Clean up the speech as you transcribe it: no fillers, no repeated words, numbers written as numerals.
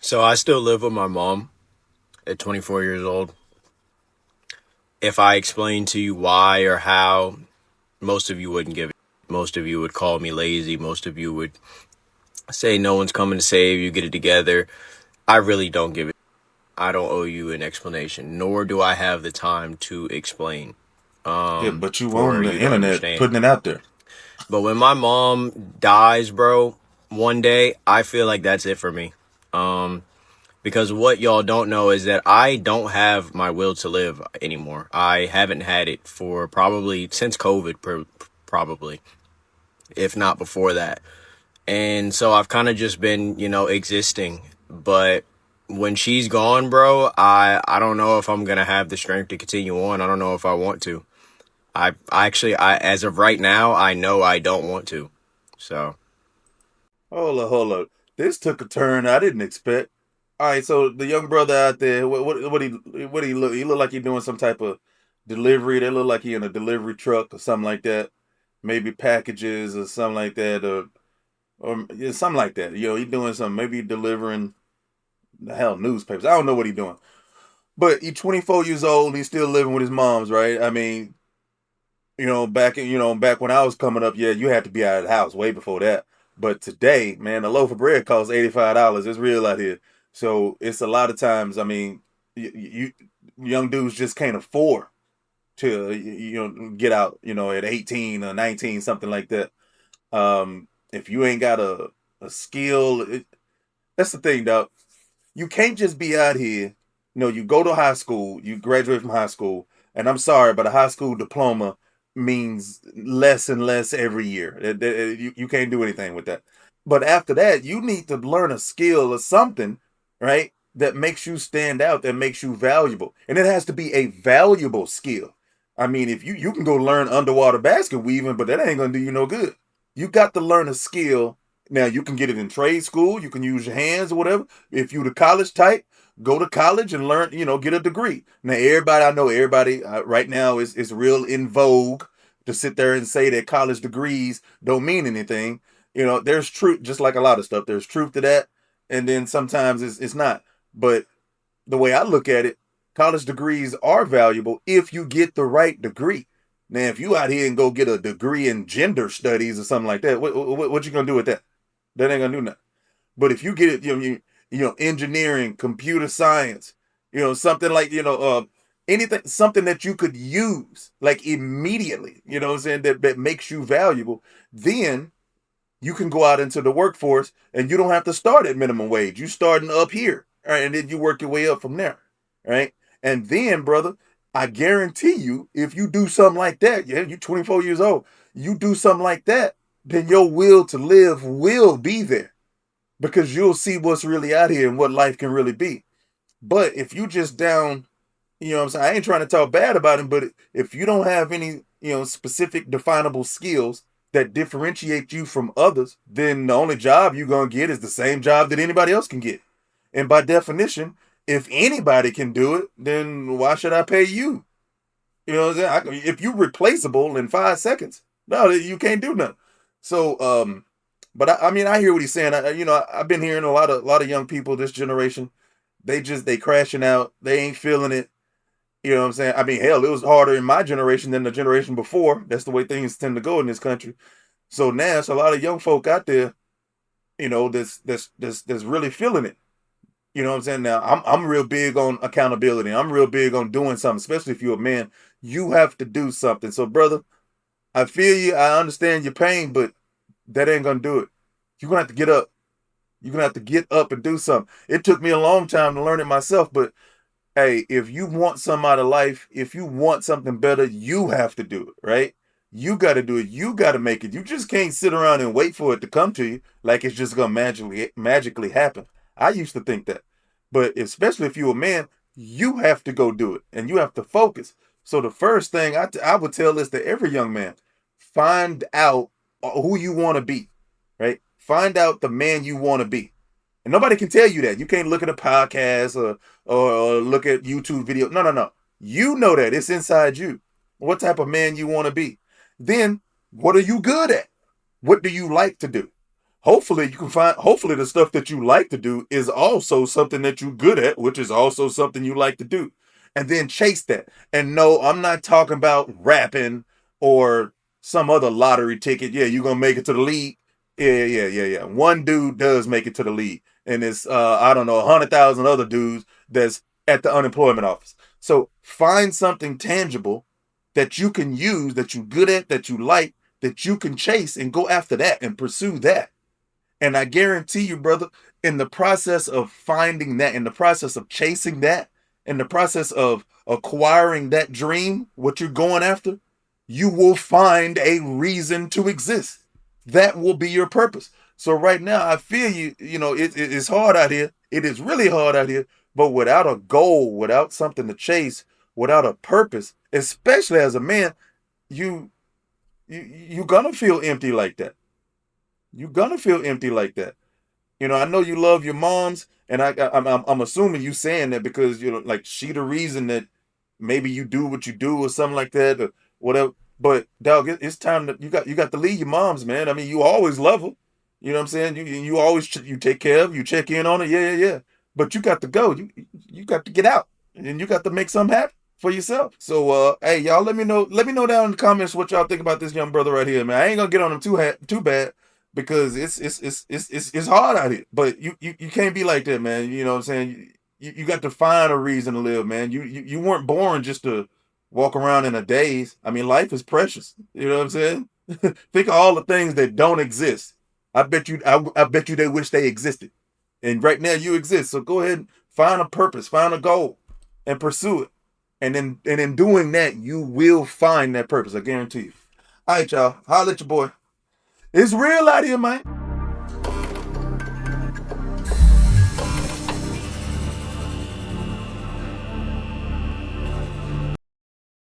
So I still live with my mom at 24 years old. If I explain to you why or how, most of you wouldn't give it. Most of you would call me lazy. Most of you would say no one's coming to save you, get it together. I really don't give it. I don't owe you an explanation, nor do I have the time to explain Yeah, but you for on the you to internet understand. putting it out there. But when my mom dies, bro, one day, I feel like that's it for me. Um, because what y'all don't know is that I don't have my will to live anymore. I haven't had it for probably since COVID, probably, if not before that. And so I've kind of just been, existing. But when she's gone, bro, I don't know if I'm gonna have the strength to continue on. I don't know if I want to. I as of right now, I know I don't want to. So Hold up, hold up. This took a turn I didn't expect. All right, so the young brother out there, what he look? He look like he doing some type of delivery. They look like he in a delivery truck or something like that. Maybe packages or something like that, or yeah, something like that. He doing something. Maybe he delivering the hell newspapers. I don't know what he doing. But he's 24 years old. He's still living with his mom's, right? I mean, back when I was coming up, yeah, you had to be out of the house way before that. But today, man, a loaf of bread costs $85. It's real out here. So it's a lot of times. I mean, you young dudes just can't afford to get out. At 18 or 19, something like that. If you ain't got a skill, that's the thing, dog. You can't just be out here. You go to high school, you graduate from high school, and I'm sorry, but a high school diploma means less and less every year. You can't do anything with that. But after that, you need to learn a skill or something, right? That makes you stand out, that makes you valuable. And it has to be a valuable skill. I mean, if you can go learn underwater basket weaving, but that ain't gonna do you no good. You got to learn a skill. Now you can get it in trade school, you can use your hands or whatever. If you the college type, go to college and learn, get a degree. Now I know everybody right now is real in vogue to sit there and say that college degrees don't mean anything. There's truth, just like a lot of stuff. There's truth to that, and then sometimes it's not. But the way I look at it, college degrees are valuable if you get the right degree. Now, if you out here and go get a degree in gender studies or something like that, what you gonna do with that? That ain't gonna do nothing. But if you get it, engineering, computer science, something like anything, something that you could use like immediately, what I'm saying, that makes you valuable, then you can go out into the workforce and you don't have to start at minimum wage. You starting up here, all right, and then you work your way up from there, right? And then, brother, I guarantee you, if you do something like that, yeah, you're 24 years old, you do something like that, then your will to live will be there because you'll see what's really out here and what life can really be. But if you just down, what I'm saying, I ain't trying to talk bad about him, but if you don't have any, specific definable skills that differentiate you from others, then the only job you're going to get is the same job that anybody else can get. And by definition, if anybody can do it, then why should I pay you? What I'm saying? If you replaceable in 5 seconds, no, you can't do nothing. So, but I mean, I hear what he's saying. I've been hearing a lot of young people this generation. They crashing out. They ain't feeling it. You know what I'm saying? I mean, hell, it was harder in my generation than the generation before. That's the way things tend to go in this country. So now it's a lot of young folk out there, that's really feeling it. You know what I'm saying? Now I'm real big on accountability. I'm real big on doing something, especially if you're a man. You have to do something. So, brother, I feel you. I understand your pain, but that ain't gonna do it. You're gonna have to get up. You're gonna have to get up and do something. It took me a long time to learn it myself, but hey, if you want some out of life, if you want something better, you have to do it, right? You got to do it. You got to make it. You just can't sit around and wait for it to come to you like it's just gonna magically happen. I used to think that, but especially if you're a man, you have to go do it and you have to focus. So the first thing I would tell this to every young man: find out who you want to be, right? Find out the man you want to be. And nobody can tell you that. You can't look at a podcast or look at YouTube video. No, no, no. You know that. It's inside you. What type of man you want to be. Then, what are you good at? What do you like to do? hopefully you can find, hopefully the stuff that you like to do is also something that you're good at, which is also something you like to do. And then chase that. And no, I'm not talking about rapping or some other lottery ticket. Yeah, you're gonna make it to the league. Yeah. One dude does make it to the league, and it's I don't know, 100,000 other dudes that's at the unemployment office. So find something tangible that you can use, that you're good at, that you like, that you can chase and go after that and pursue that. And I guarantee you, brother, in the process of finding that, in the process of chasing that, in the process of acquiring that dream, what you're going after, you will find a reason to exist. That will be your purpose. So right now, I feel you. You know, it's hard out here. It is really hard out here. But without a goal, without something to chase, without a purpose, especially as a man, you you're gonna feel empty like that. You're gonna feel empty like that. You know, I know you love your moms, and I'm assuming you saying that because you know, like she the reason that maybe you do what you do or something like that or whatever. But dog, it's time that you got to leave your moms, man. I mean, you always love them. You know what I'm saying? You always you take care of, you check in on it. Yeah. But you got to go. You got to get out, and you got to make something happen for yourself. So, hey, y'all, let me know. Let me know down in the comments what y'all think about this young brother right here, man. I ain't gonna get on him too bad because it's hard out here. But you can't be like that, man. You know what I'm saying? You got to find a reason to live, man. You weren't born just to walk around in a daze. I mean, life is precious. You know what I'm saying? Think of all the things that don't exist. I bet you they wish they existed. And right now you exist. So go ahead and find a purpose, find a goal, and pursue it. And in doing that, you will find that purpose. I guarantee you. All right, y'all. Holla at your boy. It's real out here, man.